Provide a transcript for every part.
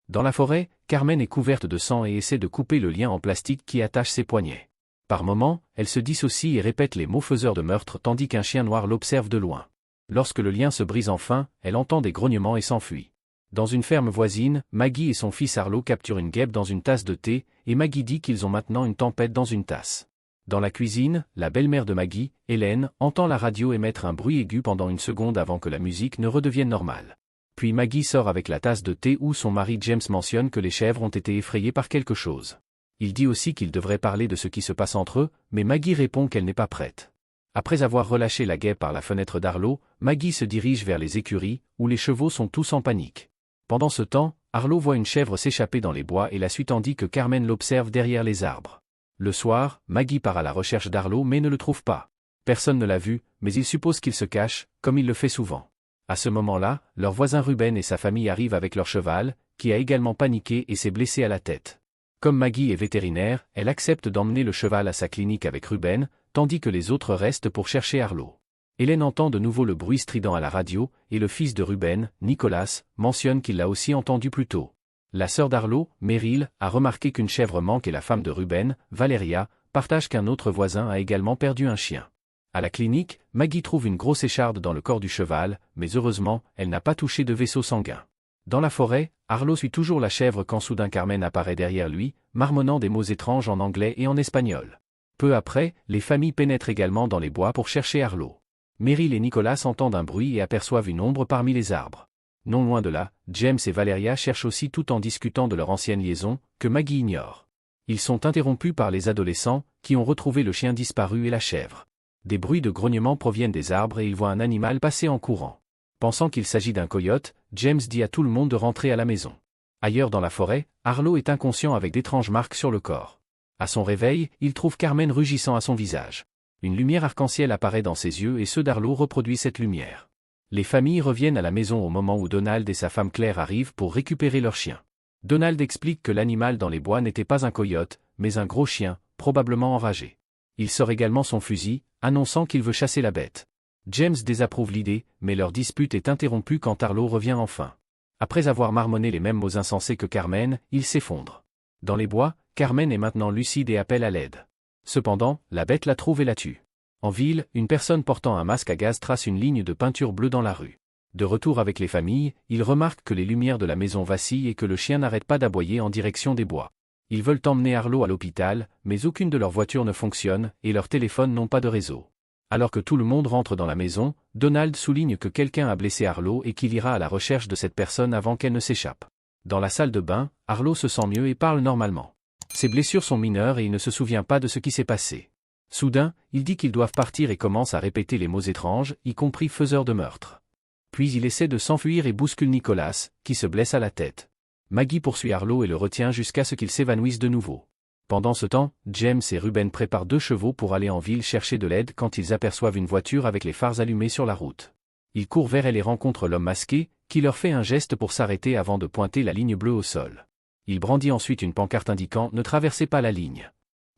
Dans la forêt, Carmen est couverte de sang et essaie de couper le lien en plastique qui attache ses poignets. Par moments, elle se dissocie et répète les mots faiseurs de meurtre tandis qu'un chien noir l'observe de loin. Lorsque le lien se brise enfin, elle entend des grognements et s'enfuit. Dans une ferme voisine, Maggie et son fils Arlo capturent une guêpe dans une tasse de thé, et Maggie dit qu'ils ont maintenant une tempête dans une tasse. Dans la cuisine, la belle-mère de Maggie, Hélène, entend la radio émettre un bruit aigu pendant une seconde avant que la musique ne redevienne normale. Puis Maggie sort avec la tasse de thé où son mari James mentionne que les chèvres ont été effrayées par quelque chose. Il dit aussi qu'ils devraient parler de ce qui se passe entre eux, mais Maggie répond qu'elle n'est pas prête. Après avoir relâché la guêpe par la fenêtre d'Arlo, Maggie se dirige vers les écuries, où les chevaux sont tous en panique. Pendant ce temps, Arlo voit une chèvre s'échapper dans les bois et la suit tandis que Carmen l'observe derrière les arbres. Le soir, Maggie part à la recherche d'Arlo mais ne le trouve pas. Personne ne l'a vu, mais il suppose qu'il se cache, comme il le fait souvent. À ce moment-là, leur voisin Ruben et sa famille arrivent avec leur cheval, qui a également paniqué et s'est blessé à la tête. Comme Maggie est vétérinaire, elle accepte d'emmener le cheval à sa clinique avec Ruben, tandis que les autres restent pour chercher Arlo. Hélène entend de nouveau le bruit strident à la radio, et le fils de Ruben, Nicolas, mentionne qu'il l'a aussi entendu plus tôt. La sœur d'Arlo, Meryl, a remarqué qu'une chèvre manque et la femme de Ruben, Valeria, partage qu'un autre voisin a également perdu un chien. À la clinique, Maggie trouve une grosse écharde dans le corps du cheval, mais heureusement, elle n'a pas touché de vaisseau sanguin. Dans la forêt, Arlo suit toujours la chèvre quand soudain Carmen apparaît derrière lui, marmonnant des mots étranges en anglais et en espagnol. Peu après, les familles pénètrent également dans les bois pour chercher Arlo. Meryl et Nicolas entendent un bruit et aperçoivent une ombre parmi les arbres. Non loin de là, James et Valeria cherchent aussi tout en discutant de leur ancienne liaison, que Maggie ignore. Ils sont interrompus par les adolescents, qui ont retrouvé le chien disparu et la chèvre. Des bruits de grognements proviennent des arbres et ils voient un animal passer en courant. Pensant qu'il s'agit d'un coyote, James dit à tout le monde de rentrer à la maison. Ailleurs dans la forêt, Arlo est inconscient avec d'étranges marques sur le corps. À son réveil, il trouve Carmen rugissant à son visage. Une lumière arc-en-ciel apparaît dans ses yeux et ceux d'Arlo reproduisent cette lumière. Les familles reviennent à la maison au moment où Donald et sa femme Claire arrivent pour récupérer leur chien. Donald explique que l'animal dans les bois n'était pas un coyote, mais un gros chien, probablement enragé. Il sort également son fusil, annonçant qu'il veut chasser la bête. James désapprouve l'idée, mais leur dispute est interrompue quand Arlo revient enfin. Après avoir marmonné les mêmes mots insensés que Carmen, il s'effondre. Dans les bois, Carmen est maintenant lucide et appelle à l'aide. Cependant, la bête la trouve et la tue. En ville, une personne portant un masque à gaz trace une ligne de peinture bleue dans la rue. De retour avec les familles, ils remarquent que les lumières de la maison vacillent et que le chien n'arrête pas d'aboyer en direction des bois. Ils veulent emmener Arlo à l'hôpital, mais aucune de leurs voitures ne fonctionne et leurs téléphones n'ont pas de réseau. Alors que tout le monde rentre dans la maison, Donald souligne que quelqu'un a blessé Arlo et qu'il ira à la recherche de cette personne avant qu'elle ne s'échappe. Dans la salle de bain, Arlo se sent mieux et parle normalement. Ses blessures sont mineures et il ne se souvient pas de ce qui s'est passé. Soudain, il dit qu'ils doivent partir et commence à répéter les mots étranges, y compris faiseur de meurtre. Puis il essaie de s'enfuir et bouscule Nicolas, qui se blesse à la tête. Maggie poursuit Arlo et le retient jusqu'à ce qu'il s'évanouisse de nouveau. Pendant ce temps, James et Ruben préparent 2 chevaux pour aller en ville chercher de l'aide quand ils aperçoivent une voiture avec les phares allumés sur la route. Ils courent vers elle et rencontrent l'homme masqué, qui leur fait un geste pour s'arrêter avant de pointer la ligne bleue au sol. Il brandit ensuite une pancarte indiquant « Ne traversez pas la ligne ».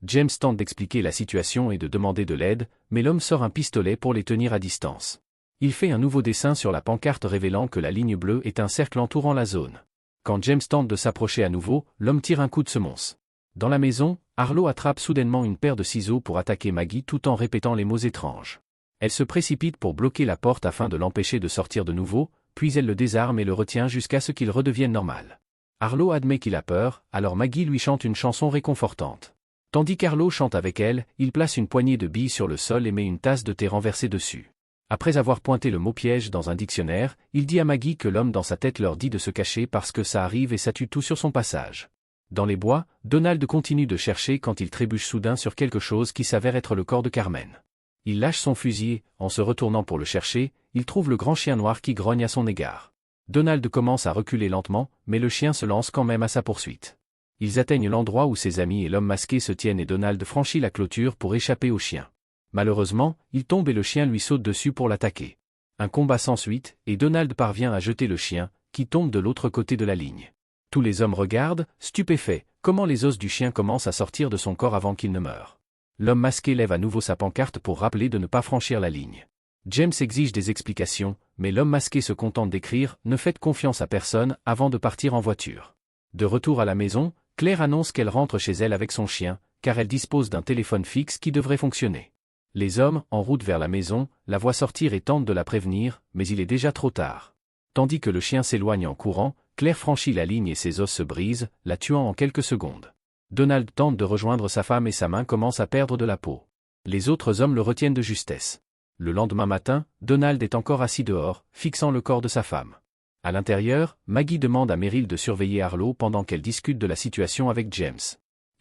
James tente d'expliquer la situation et de demander de l'aide, mais l'homme sort un pistolet pour les tenir à distance. Il fait un nouveau dessin sur la pancarte révélant que la ligne bleue est un cercle entourant la zone. Quand James tente de s'approcher à nouveau, l'homme tire un coup de semonce. Dans la maison, Arlo attrape soudainement une paire de ciseaux pour attaquer Maggie tout en répétant les mots étranges. Elle se précipite pour bloquer la porte afin de l'empêcher de sortir de nouveau, puis elle le désarme et le retient jusqu'à ce qu'il redevienne normal. Arlo admet qu'il a peur, alors Maggie lui chante une chanson réconfortante. Tandis qu'Arlo chante avec elle, il place une poignée de billes sur le sol et met une tasse de thé renversée dessus. Après avoir pointé le mot piège dans un dictionnaire, il dit à Maggie que l'homme dans sa tête leur dit de se cacher parce que ça arrive et ça tue tout sur son passage. Dans les bois, Donald continue de chercher quand il trébuche soudain sur quelque chose qui s'avère être le corps de Carmen. Il lâche son fusil et, en se retournant pour le chercher, il trouve le grand chien noir qui grogne à son égard. Donald commence à reculer lentement, mais le chien se lance quand même à sa poursuite. Ils atteignent l'endroit où ses amis et l'homme masqué se tiennent et Donald franchit la clôture pour échapper au chien. Malheureusement, il tombe et le chien lui saute dessus pour l'attaquer. Un combat s'ensuit, et Donald parvient à jeter le chien, qui tombe de l'autre côté de la ligne. Tous les hommes regardent, stupéfaits, comment les os du chien commencent à sortir de son corps avant qu'il ne meure. L'homme masqué lève à nouveau sa pancarte pour rappeler de ne pas franchir la ligne. James exige des explications, mais l'homme masqué se contente d'écrire « Ne faites confiance à personne » avant de partir en voiture. De retour à la maison, Claire annonce qu'elle rentre chez elle avec son chien, car elle dispose d'un téléphone fixe qui devrait fonctionner. Les hommes, en route vers la maison, la voient sortir et tentent de la prévenir, mais il est déjà trop tard. Tandis que le chien s'éloigne en courant, Claire franchit la ligne et ses os se brisent, la tuant en quelques secondes. Donald tente de rejoindre sa femme et sa main commence à perdre de la peau. Les autres hommes le retiennent de justesse. Le lendemain matin, Donald est encore assis dehors, fixant le corps de sa femme. À l'intérieur, Maggie demande à Meryl de surveiller Harlow pendant qu'elle discute de la situation avec James.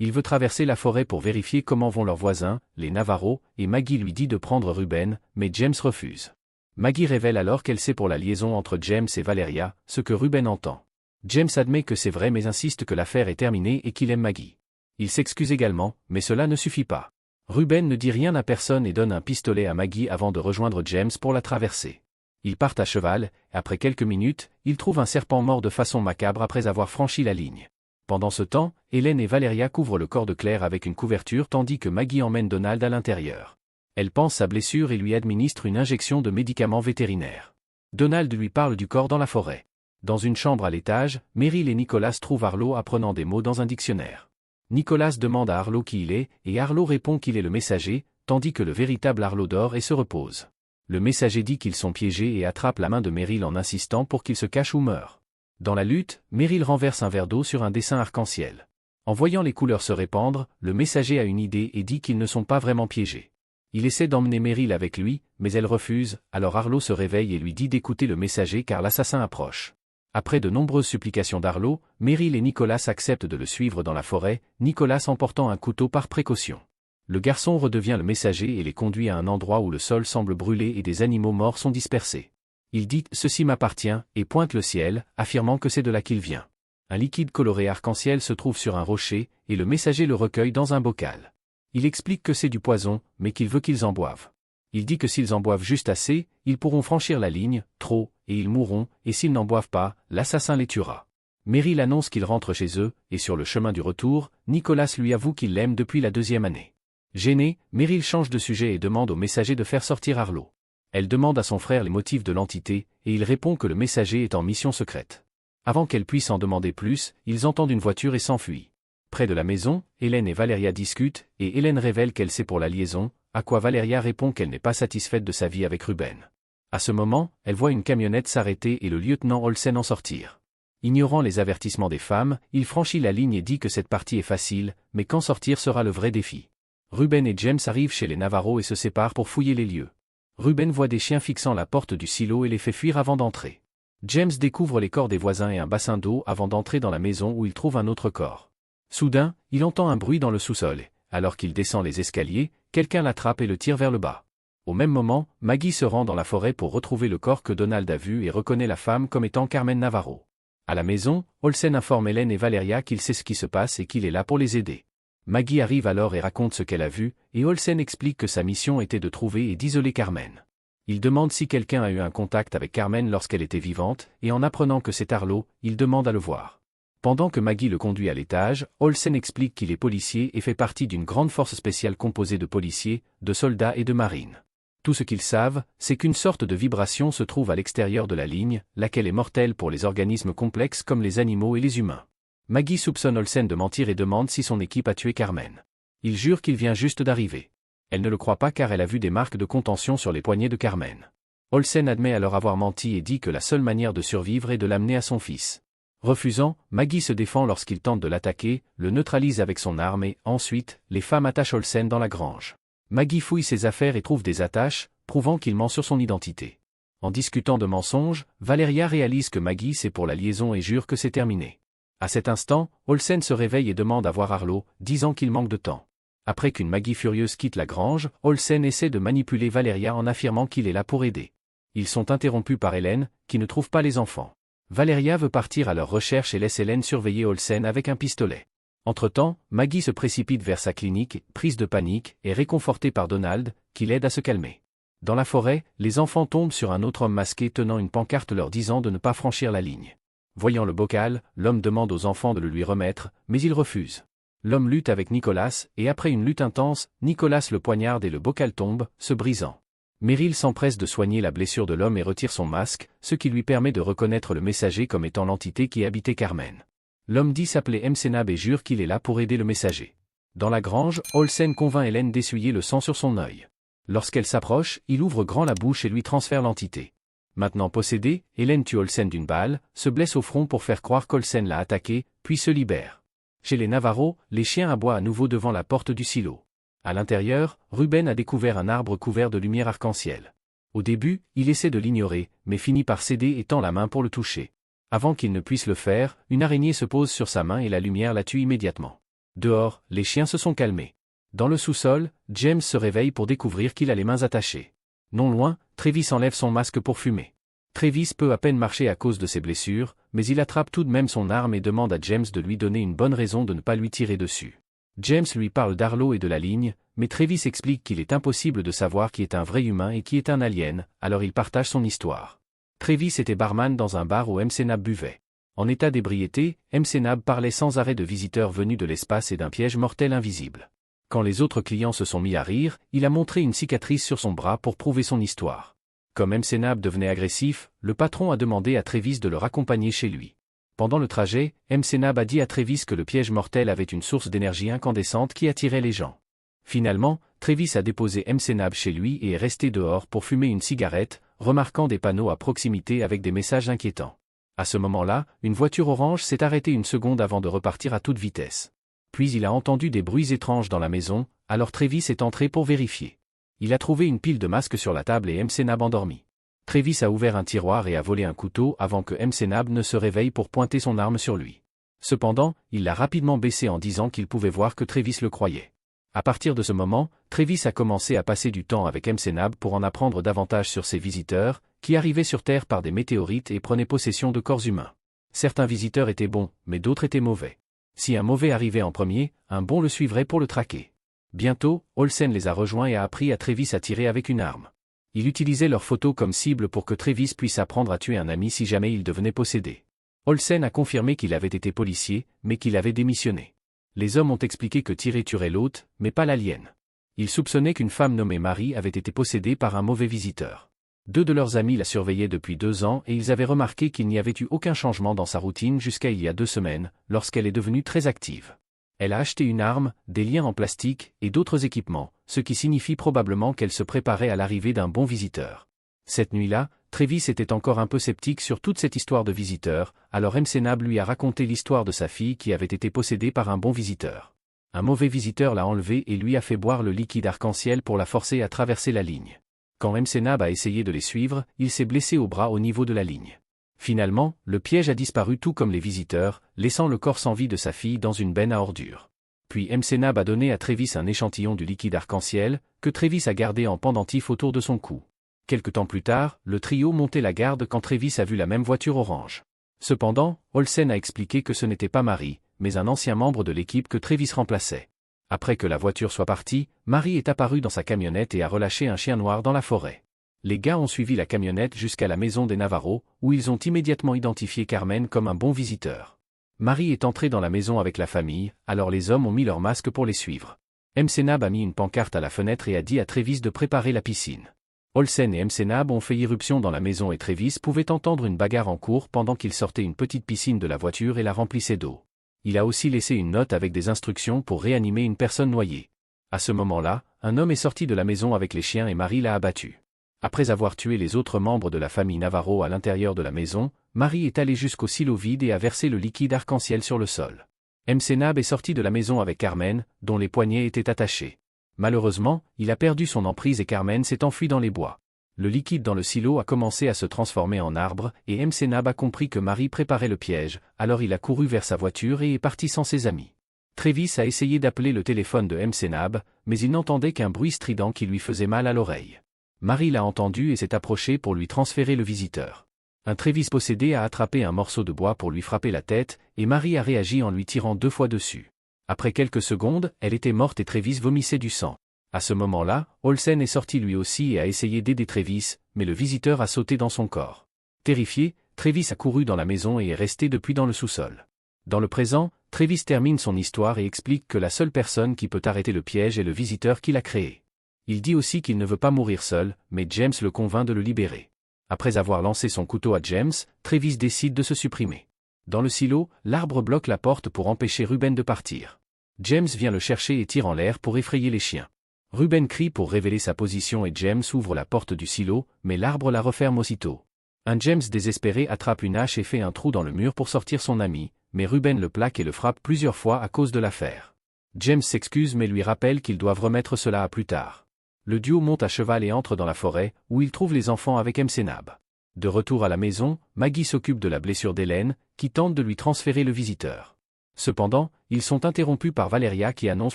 Il veut traverser la forêt pour vérifier comment vont leurs voisins, les Navarro, et Maggie lui dit de prendre Ruben, mais James refuse. Maggie révèle alors qu'elle sait pour la liaison entre James et Valeria, ce que Ruben entend. James admet que c'est vrai mais insiste que l'affaire est terminée et qu'il aime Maggie. Il s'excuse également, mais cela ne suffit pas. Ruben ne dit rien à personne et donne un pistolet à Maggie avant de rejoindre James pour la traverser. Ils partent à cheval, et après quelques minutes, ils trouvent un serpent mort de façon macabre après avoir franchi la ligne. Pendant ce temps, Hélène et Valeria couvrent le corps de Claire avec une couverture tandis que Maggie emmène Donald à l'intérieur. Elle pense sa blessure et lui administre une injection de médicaments vétérinaires. Donald lui parle du corps dans la forêt. Dans une chambre à l'étage, Meryl et Nicholas trouvent Harlow apprenant des mots dans un dictionnaire. Nicholas demande à Harlow qui il est, et Harlow répond qu'il est le messager, tandis que le véritable Harlow dort et se repose. Le messager dit qu'ils sont piégés et attrape la main de Meryl en insistant pour qu'il se cache ou meure. Dans la lutte, Meryl renverse un verre d'eau sur un dessin arc-en-ciel. En voyant les couleurs se répandre, le messager a une idée et dit qu'ils ne sont pas vraiment piégés. Il essaie d'emmener Meryl avec lui, mais elle refuse, alors Harlow se réveille et lui dit d'écouter le messager car l'assassin approche. Après de nombreuses supplications d'Harlow, Meryl et Nicholas acceptent de le suivre dans la forêt, Nicholas emportant un couteau par précaution. Le garçon redevient le messager et les conduit à un endroit où le sol semble brûler et des animaux morts sont dispersés. Il dit « Ceci m'appartient » et pointe le ciel, affirmant que c'est de là qu'il vient. Un liquide coloré arc-en-ciel se trouve sur un rocher, et le messager le recueille dans un bocal. Il explique que c'est du poison, mais qu'il veut qu'ils en boivent. Il dit que s'ils en boivent juste assez, ils pourront franchir la ligne, trop, et ils mourront, et s'ils n'en boivent pas, l'assassin les tuera. Meryl annonce qu'ils rentrent chez eux, et sur le chemin du retour, Nicholas lui avoue qu'il l'aime depuis la 2e année. Gênée, Meryl change de sujet et demande au messager de faire sortir Harlow. Elle demande à son frère les motifs de l'entité, et il répond que le messager est en mission secrète. Avant qu'elle puisse en demander plus, ils entendent une voiture et s'enfuient. Près de la maison, Hélène et Valeria discutent, et Hélène révèle qu'elle sait pour la liaison, à quoi Valeria répond qu'elle n'est pas satisfaite de sa vie avec Ruben. À ce moment, elle voit une camionnette s'arrêter et le lieutenant Olsen en sortir. Ignorant les avertissements des femmes, il franchit la ligne et dit que cette partie est facile, mais quand sortir sera le vrai défi. Ruben et James arrivent chez les Navarro et se séparent pour fouiller les lieux. Ruben voit des chiens fixant la porte du silo et les fait fuir avant d'entrer. James découvre les corps des voisins et un bassin d'eau avant d'entrer dans la maison où il trouve un autre corps. Soudain, il entend un bruit dans le sous-sol. Alors qu'il descend les escaliers, quelqu'un l'attrape et le tire vers le bas. Au même moment, Maggie se rend dans la forêt pour retrouver le corps que Donald a vu et reconnaît la femme comme étant Carmen Navarro. À la maison, Olsen informe Hélène et Valeria qu'il sait ce qui se passe et qu'il est là pour les aider. Maggie arrive alors et raconte ce qu'elle a vu, et Olsen explique que sa mission était de trouver et d'isoler Carmen. Il demande si quelqu'un a eu un contact avec Carmen lorsqu'elle était vivante, et en apprenant que c'est Harlow, il demande à le voir. Pendant que Maggie le conduit à l'étage, Olsen explique qu'il est policier et fait partie d'une grande force spéciale composée de policiers, de soldats et de marines. Tout ce qu'ils savent, c'est qu'une sorte de vibration se trouve à l'extérieur de la ligne, laquelle est mortelle pour les organismes complexes comme les animaux et les humains. Maggie soupçonne Olsen de mentir et demande si son équipe a tué Carmen. Il jure qu'il vient juste d'arriver. Elle ne le croit pas car elle a vu des marques de contention sur les poignets de Carmen. Olsen admet alors avoir menti et dit que la seule manière de survivre est de l'amener à son fils. Refusant, Maggie se défend lorsqu'il tente de l'attaquer, le neutralise avec son arme et, ensuite, les femmes attachent Olsen dans la grange. Maggie fouille ses affaires et trouve des attaches, prouvant qu'il ment sur son identité. En discutant de mensonges, Valeria réalise que Maggie c'est pour la liaison et jure que c'est terminé. À cet instant, Olsen se réveille et demande à voir Harlow, disant qu'il manque de temps. Après qu'une Maggie furieuse quitte la grange, Olsen essaie de manipuler Valeria en affirmant qu'il est là pour aider. Ils sont interrompus par Hélène, qui ne trouve pas les enfants. Valeria veut partir à leur recherche et laisse Hélène surveiller Olsen avec un pistolet. Entre-temps, Maggie se précipite vers sa clinique, prise de panique, et réconfortée par Donald, qui l'aide à se calmer. Dans la forêt, les enfants tombent sur un autre homme masqué tenant une pancarte leur disant de ne pas franchir la ligne. Voyant le bocal, l'homme demande aux enfants de le lui remettre, mais ils refusent. L'homme lutte avec Nicholas, et après une lutte intense, Nicholas le poignarde et le bocal tombe, se brisant. Meryl s'empresse de soigner la blessure de l'homme et retire son masque, ce qui lui permet de reconnaître le messager comme étant l'entité qui habitait Carmen. L'homme dit s'appeler Msenab et jure qu'il est là pour aider le messager. Dans la grange, Olsen convainc Hélène d'essuyer le sang sur son œil. Lorsqu'elle s'approche, il ouvre grand la bouche et lui transfère l'entité. Maintenant possédée, Hélène tue Olsen d'une balle, se blesse au front pour faire croire qu'Olsen l'a attaqué, puis se libère. Chez les Navarro, les chiens aboient à nouveau devant la porte du silo. À l'intérieur, Ruben a découvert un arbre couvert de lumière arc-en-ciel. Au début, il essaie de l'ignorer, mais finit par céder et tend la main pour le toucher. Avant qu'il ne puisse le faire, une araignée se pose sur sa main et la lumière la tue immédiatement. Dehors, les chiens se sont calmés. Dans le sous-sol, James se réveille pour découvrir qu'il a les mains attachées. Non loin, Travis enlève son masque pour fumer. Travis peut à peine marcher à cause de ses blessures, mais il attrape tout de même son arme et demande à James de lui donner une bonne raison de ne pas lui tirer dessus. James lui parle d'Arlo et de la ligne, mais Travis explique qu'il est impossible de savoir qui est un vrai humain et qui est un alien, alors il partage son histoire. Travis était barman dans un bar où Msenab buvait. En état d'ébriété, Msenab parlait sans arrêt de visiteurs venus de l'espace et d'un piège mortel invisible. Quand les autres clients se sont mis à rire, il a montré une cicatrice sur son bras pour prouver son histoire. Comme Msenab devenait agressif, le patron a demandé à Travis de le raccompagner chez lui. Pendant le trajet, Msenab a dit à Travis que le piège mortel avait une source d'énergie incandescente qui attirait les gens. Finalement, Travis a déposé Msenab chez lui et est resté dehors pour fumer une cigarette, remarquant des panneaux à proximité avec des messages inquiétants. À ce moment-là, une voiture orange s'est arrêtée une seconde avant de repartir à toute vitesse. Puis il a entendu des bruits étranges dans la maison, alors Travis est entré pour vérifier. Il a trouvé une pile de masques sur la table et Msenab endormi. Travis a ouvert un tiroir et a volé un couteau avant que Msenab ne se réveille pour pointer son arme sur lui. Cependant, il l'a rapidement baissé en disant qu'il pouvait voir que Travis le croyait. À partir de ce moment, Travis a commencé à passer du temps avec Msenab pour en apprendre davantage sur ses visiteurs, qui arrivaient sur Terre par des météorites et prenaient possession de corps humains. Certains visiteurs étaient bons, mais d'autres étaient mauvais. Si un mauvais arrivait en premier, un bon le suivrait pour le traquer. Bientôt, Olsen les a rejoints et a appris à Travis à tirer avec une arme. Il utilisait leurs photos comme cible pour que Travis puisse apprendre à tuer un ami si jamais il devenait possédé. Olsen a confirmé qu'il avait été policier, mais qu'il avait démissionné. Les hommes ont expliqué que tirer tuerait l'hôte, mais pas l'alien. Ils soupçonnaient qu'une femme nommée Marie avait été possédée par un mauvais visiteur. Deux de leurs amis la surveillaient depuis 2 ans et ils avaient remarqué qu'il n'y avait eu aucun changement dans sa routine jusqu'à il y a 2 semaines, lorsqu'elle est devenue très active. Elle a acheté une arme, des liens en plastique et d'autres équipements, ce qui signifie probablement qu'elle se préparait à l'arrivée d'un bon visiteur. Cette nuit-là, Travis était encore un peu sceptique sur toute cette histoire de visiteur, alors Msenab lui a raconté l'histoire de sa fille qui avait été possédée par un bon visiteur. Un mauvais visiteur l'a enlevée et lui a fait boire le liquide arc-en-ciel pour la forcer à traverser la ligne. Quand Msenab a essayé de les suivre, il s'est blessé au bras au niveau de la ligne. Finalement, le piège a disparu tout comme les visiteurs, laissant le corps sans vie de sa fille dans une benne à ordures. Puis Msenab a donné à Travis un échantillon du liquide arc-en-ciel, que Travis a gardé en pendentif autour de son cou. Quelque temps plus tard, le trio montait la garde quand Travis a vu la même voiture orange. Cependant, Olsen a expliqué que ce n'était pas Marie, mais un ancien membre de l'équipe que Travis remplaçait. Après que la voiture soit partie, Marie est apparue dans sa camionnette et a relâché un chien noir dans la forêt. Les gars ont suivi la camionnette jusqu'à la maison des Navarro, où ils ont immédiatement identifié Carmen comme un bon visiteur. Marie est entrée dans la maison avec la famille, alors les hommes ont mis leurs masques pour les suivre. Msenab a mis une pancarte à la fenêtre et a dit à Travis de préparer la piscine. Olsen et Msenab ont fait irruption dans la maison et Travis pouvait entendre une bagarre en cours pendant qu'il sortait une petite piscine de la voiture et la remplissait d'eau. Il a aussi laissé une note avec des instructions pour réanimer une personne noyée. À ce moment-là, un homme est sorti de la maison avec les chiens et Marie l'a abattu. Après avoir tué les autres membres de la famille Navarro à l'intérieur de la maison, Marie est allée jusqu'au silo vide et a versé le liquide arc-en-ciel sur le sol. Msenab est sorti de la maison avec Carmen, dont les poignets étaient attachés. Malheureusement, il a perdu son emprise et Carmen s'est enfuie dans les bois. Le liquide dans le silo a commencé à se transformer en arbre, et Msenab a compris que Marie préparait le piège, alors il a couru vers sa voiture et est parti sans ses amis. Travis a essayé d'appeler le téléphone de Msenab, mais il n'entendait qu'un bruit strident qui lui faisait mal à l'oreille. Marie l'a entendu et s'est approchée pour lui transférer le visiteur. Un Travis possédé a attrapé un morceau de bois pour lui frapper la tête, et Marie a réagi en lui tirant 2 fois dessus. Après quelques secondes, elle était morte et Travis vomissait du sang. À ce moment-là, Olsen est sorti lui aussi et a essayé d'aider Travis, mais le visiteur a sauté dans son corps. Terrifié, Travis a couru dans la maison et est resté depuis dans le sous-sol. Dans le présent, Travis termine son histoire et explique que la seule personne qui peut arrêter le piège est le visiteur qui l'a créé. Il dit aussi qu'il ne veut pas mourir seul, mais James le convainc de le libérer. Après avoir lancé son couteau à James, Travis décide de se supprimer. Dans le silo, l'arbre bloque la porte pour empêcher Ruben de partir. James vient le chercher et tire en l'air pour effrayer les chiens. Ruben crie pour révéler sa position et James ouvre la porte du silo, mais l'arbre la referme aussitôt. Un James désespéré attrape une hache et fait un trou dans le mur pour sortir son ami, mais Ruben le plaque et le frappe plusieurs fois à cause de l'affaire. James s'excuse mais lui rappelle qu'ils doivent remettre cela à plus tard. Le duo monte à cheval et entre dans la forêt, où ils trouvent les enfants avec MC-Nab. De retour à la maison, Maggie s'occupe de la blessure d'Hélène, qui tente de lui transférer le visiteur. Cependant, ils sont interrompus par Valeria qui annonce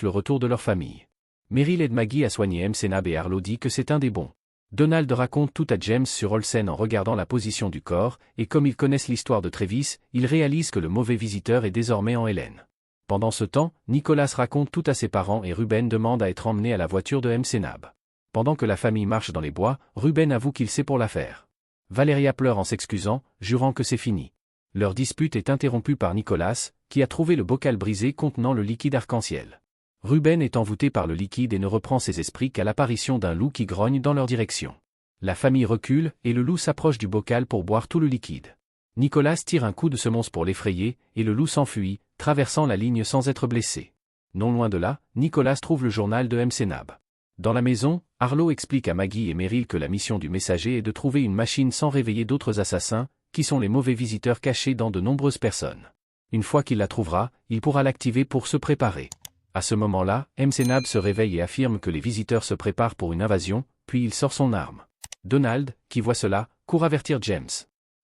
le retour de leur famille. Meryl aide Maggie à soigner MC-Nab et Arlo dit que c'est un des bons. Donald raconte tout à James sur Olsen en regardant la position du corps, et comme ils connaissent l'histoire de Travis, ils réalisent que le mauvais visiteur est désormais en Hélène. Pendant ce temps, Nicholas raconte tout à ses parents et Ruben demande à être emmené à la voiture de MC-Nab. Pendant que la famille marche dans les bois, Ruben avoue qu'il sait pour l'affaire. Valeria pleure en s'excusant, jurant que c'est fini. Leur dispute est interrompue par Nicholas, qui a trouvé le bocal brisé contenant le liquide arc-en-ciel. Ruben est envoûté par le liquide et ne reprend ses esprits qu'à l'apparition d'un loup qui grogne dans leur direction. La famille recule et le loup s'approche du bocal pour boire tout le liquide. Nicholas tire un coup de semonce pour l'effrayer, et le loup s'enfuit, traversant la ligne sans être blessé. Non loin de là, Nicholas trouve le journal de MC-Nab. Dans la maison, Arlo explique à Maggie et Meryl que la mission du messager est de trouver une machine sans réveiller d'autres assassins, qui sont les mauvais visiteurs cachés dans de nombreuses personnes. Une fois qu'il la trouvera, il pourra l'activer pour se préparer. À ce moment-là, MC-Nab se réveille et affirme que les visiteurs se préparent pour une invasion, puis il sort son arme. Donald, qui voit cela, court avertir James.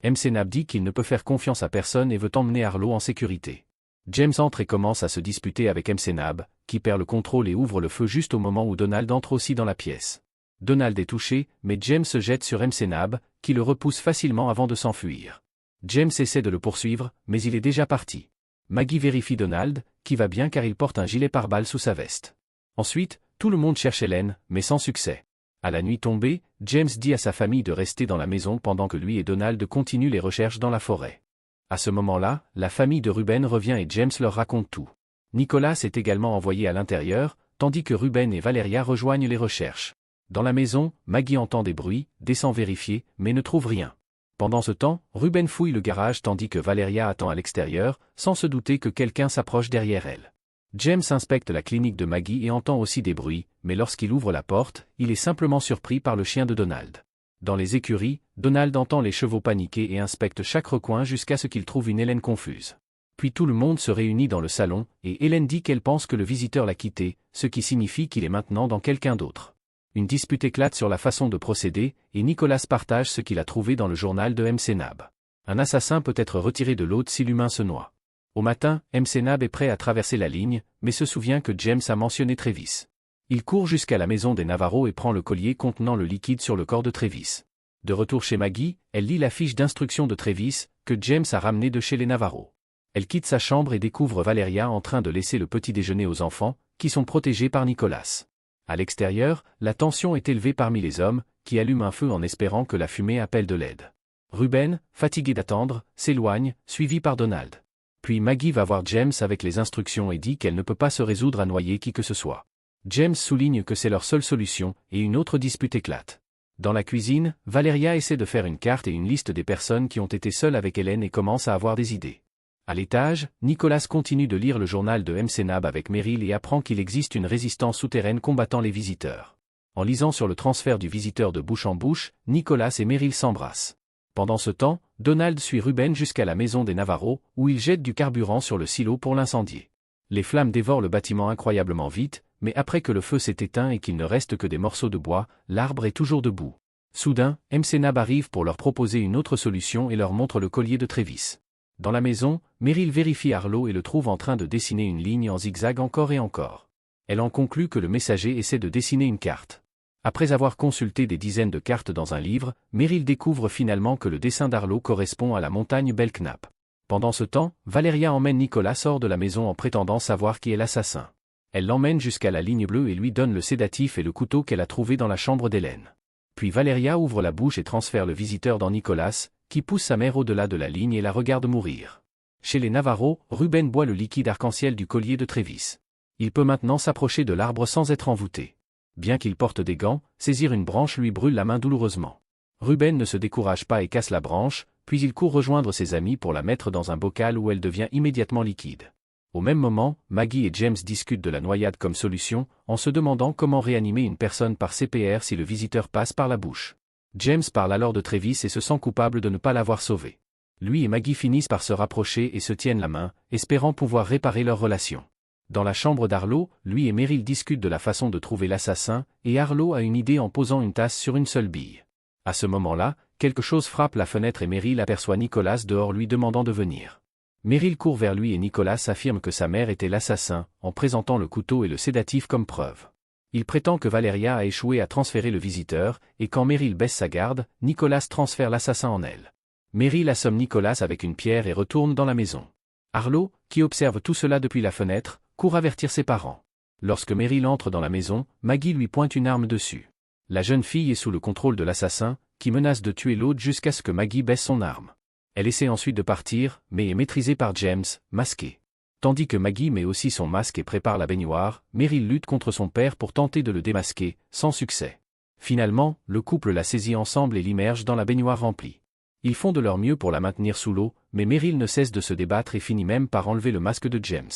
MC-Nab dit qu'il ne peut faire confiance à personne et veut emmener Arlo en sécurité. James entre et commence à se disputer avec MC-Nab, qui perd le contrôle et ouvre le feu juste au moment où Donald entre aussi dans la pièce. Donald est touché, mais James se jette sur MC-Nab, qui le repousse facilement avant de s'enfuir. James essaie de le poursuivre, mais il est déjà parti. Maggie vérifie Donald, qui va bien car il porte un gilet pare-balles sous sa veste. Ensuite, tout le monde cherche Hélène, mais sans succès. À la nuit tombée, James dit à sa famille de rester dans la maison pendant que lui et Donald continuent les recherches dans la forêt. À ce moment-là, la famille de Ruben revient et James leur raconte tout. Nicholas est également envoyé à l'intérieur, tandis que Ruben et Valeria rejoignent les recherches. Dans la maison, Maggie entend des bruits, descend vérifier, mais ne trouve rien. Pendant ce temps, Ruben fouille le garage tandis que Valeria attend à l'extérieur, sans se douter que quelqu'un s'approche derrière elle. James inspecte la clinique de Maggie et entend aussi des bruits, mais lorsqu'il ouvre la porte, il est simplement surpris par le chien de Donald. Dans les écuries, Donald entend les chevaux paniquer et inspecte chaque recoin jusqu'à ce qu'il trouve une Hélène confuse. Puis tout le monde se réunit dans le salon, et Hélène dit qu'elle pense que le visiteur l'a quitté, ce qui signifie qu'il est maintenant dans quelqu'un d'autre. Une dispute éclate sur la façon de procéder, et Nicholas partage ce qu'il a trouvé dans le journal de MC-Nab. Un assassin peut être retiré de l'autre si l'humain se noie. Au matin, MC-Nab est prêt à traverser la ligne, mais se souvient que James a mentionné Travis. Il court jusqu'à la maison des Navarro et prend le collier contenant le liquide sur le corps de Travis. De retour chez Maggie, elle lit la fiche d'instruction de Travis, que James a ramenée de chez les Navarro. Elle quitte sa chambre et découvre Valeria en train de laisser le petit déjeuner aux enfants, qui sont protégés par Nicholas. À l'extérieur, la tension est élevée parmi les hommes, qui allument un feu en espérant que la fumée appelle de l'aide. Ruben, fatigué d'attendre, s'éloigne, suivi par Donald. Puis Maggie va voir James avec les instructions et dit qu'elle ne peut pas se résoudre à noyer qui que ce soit. James souligne que c'est leur seule solution, et une autre dispute éclate. Dans la cuisine, Valeria essaie de faire une carte et une liste des personnes qui ont été seules avec Hélène et commence à avoir des idées. À l'étage, Nicholas continue de lire le journal de MC-Nab avec Meryl et apprend qu'il existe une résistance souterraine combattant les visiteurs. En lisant sur le transfert du visiteur de bouche en bouche, Nicholas et Meryl s'embrassent. Pendant ce temps, Donald suit Ruben jusqu'à la maison des Navarro, où il jette du carburant sur le silo pour l'incendier. Les flammes dévorent le bâtiment incroyablement vite, mais après que le feu s'est éteint et qu'il ne reste que des morceaux de bois, l'arbre est toujours debout. Soudain, MC-Nab arrive pour leur proposer une autre solution et leur montre le collier de Travis. Dans la maison, Meryl vérifie Arlo et le trouve en train de dessiner une ligne en zigzag encore et encore. Elle en conclut que le messager essaie de dessiner une carte. Après avoir consulté des dizaines de cartes dans un livre, Meryl découvre finalement que le dessin d'Arlo correspond à la montagne Belknap. Pendant ce temps, Valeria emmène Nicholas hors de la maison en prétendant savoir qui est l'assassin. Elle l'emmène jusqu'à la ligne bleue et lui donne le sédatif et le couteau qu'elle a trouvé dans la chambre d'Hélène. Puis Valeria ouvre la bouche et transfère le visiteur dans Nicholas, qui pousse sa mère au-delà de la ligne et la regarde mourir. Chez les Navarro, Ruben boit le liquide arc-en-ciel du collier de Travis. Il peut maintenant s'approcher de l'arbre sans être envoûté. Bien qu'il porte des gants, saisir une branche lui brûle la main douloureusement. Ruben ne se décourage pas et casse la branche, puis il court rejoindre ses amis pour la mettre dans un bocal où elle devient immédiatement liquide. Au même moment, Maggie et James discutent de la noyade comme solution, en se demandant comment réanimer une personne par CPR si le visiteur passe par la bouche. James parle alors de Travis et se sent coupable de ne pas l'avoir sauvé. Lui et Maggie finissent par se rapprocher et se tiennent la main, espérant pouvoir réparer leur relation. Dans la chambre d'Arlo, lui et Meryl discutent de la façon de trouver l'assassin, et Arlo a une idée en posant une tasse sur une seule bille. À ce moment-là, quelque chose frappe la fenêtre et Meryl aperçoit Nicholas dehors lui demandant de venir. Meryl court vers lui et Nicholas affirme que sa mère était l'assassin, en présentant le couteau et le sédatif comme preuve. Il prétend que Valeria a échoué à transférer le visiteur, et quand Meryl baisse sa garde, Nicholas transfère l'assassin en elle. Meryl assomme Nicholas avec une pierre et retourne dans la maison. Arlo, qui observe tout cela depuis la fenêtre, court avertir ses parents. Lorsque Meryl entre dans la maison, Maggie lui pointe une arme dessus. La jeune fille est sous le contrôle de l'assassin, qui menace de tuer l'autre jusqu'à ce que Maggie baisse son arme. Elle essaie ensuite de partir, mais est maîtrisée par James, masqué. Tandis que Maggie met aussi son masque et prépare la baignoire, Meryl lutte contre son père pour tenter de le démasquer, sans succès. Finalement, le couple la saisit ensemble et l'immerge dans la baignoire remplie. Ils font de leur mieux pour la maintenir sous l'eau, mais Meryl ne cesse de se débattre et finit même par enlever le masque de James.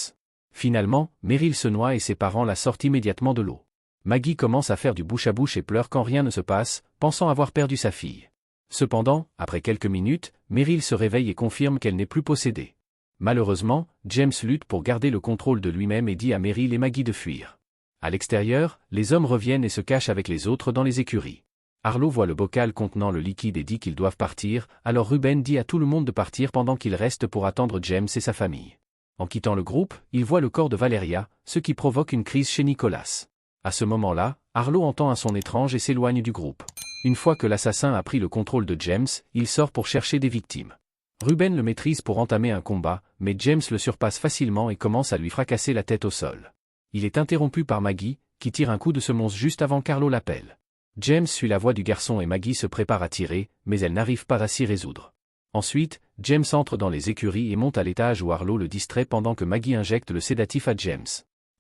Finalement, Meryl se noie et ses parents la sortent immédiatement de l'eau. Maggie commence à faire du bouche à bouche et pleure quand rien ne se passe, pensant avoir perdu sa fille. Cependant, après quelques minutes, Meryl se réveille et confirme qu'elle n'est plus possédée. Malheureusement, James lutte pour garder le contrôle de lui-même et dit à Meryl et Maggie de fuir. À l'extérieur, les hommes reviennent et se cachent avec les autres dans les écuries. Arlo voit le bocal contenant le liquide et dit qu'ils doivent partir, alors Ruben dit à tout le monde de partir pendant qu'il reste pour attendre James et sa famille. En quittant le groupe, il voit le corps de Valeria, ce qui provoque une crise chez Nicholas. À ce moment-là, Arlo entend un son étrange et s'éloigne du groupe. Une fois que l'assassin a pris le contrôle de James, il sort pour chercher des victimes. Ruben le maîtrise pour entamer un combat, mais James le surpasse facilement et commence à lui fracasser la tête au sol. Il est interrompu par Maggie, qui tire un coup de semonce juste avant qu'Arlo l'appelle. James suit la voie du garçon et Maggie se prépare à tirer, mais elle n'arrive pas à s'y résoudre. Ensuite, James entre dans les écuries et monte à l'étage où Arlo le distrait pendant que Maggie injecte le sédatif à James.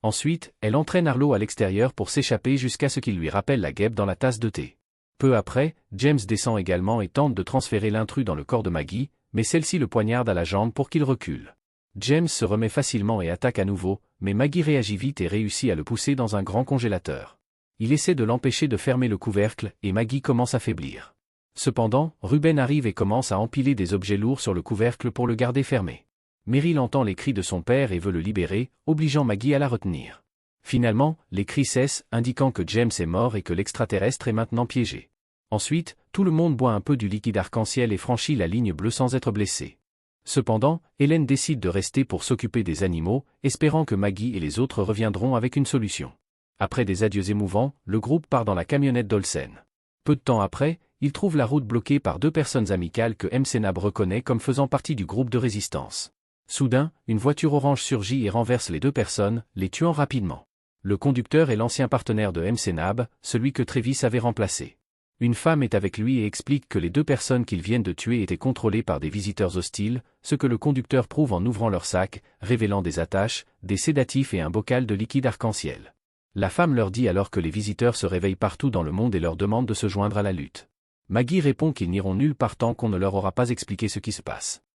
Ensuite, elle entraîne Arlo à l'extérieur pour s'échapper jusqu'à ce qu'il lui rappelle la guêpe dans la tasse de thé. Peu après, James descend également et tente de transférer l'intrus dans le corps de Maggie, mais celle-ci le poignarde à la jambe pour qu'il recule. James se remet facilement et attaque à nouveau, mais Maggie réagit vite et réussit à le pousser dans un grand congélateur. Il essaie de l'empêcher de fermer le couvercle, et Maggie commence à faiblir. Cependant, Ruben arrive et commence à empiler des objets lourds sur le couvercle pour le garder fermé. Meryl entend les cris de son père et veut le libérer, obligeant Maggie à la retenir. Finalement, les cris cessent, indiquant que James est mort et que l'extraterrestre est maintenant piégé. Ensuite, tout le monde boit un peu du liquide arc-en-ciel et franchit la ligne bleue sans être blessé. Cependant, Hélène décide de rester pour s'occuper des animaux, espérant que Maggie et les autres reviendront avec une solution. Après des adieux émouvants, le groupe part dans la camionnette d'Olsen. Peu de temps après, ils trouvent la route bloquée par deux personnes amicales que MCNAB reconnaît comme faisant partie du groupe de résistance. Soudain, une voiture orange surgit et renverse les deux personnes, les tuant rapidement. Le conducteur est l'ancien partenaire de MCNAB, celui que Travis avait remplacé. Une femme est avec lui et explique que les deux personnes qu'ils viennent de tuer étaient contrôlées par des visiteurs hostiles, ce que le conducteur prouve en ouvrant leur sac, révélant des attaches, des sédatifs et un bocal de liquide arc-en-ciel. La femme leur dit alors que les visiteurs se réveillent partout dans le monde et leur demande de se joindre à la lutte. Maggie répond qu'ils n'iront nulle part tant qu'on ne leur aura pas expliqué ce qui se passe.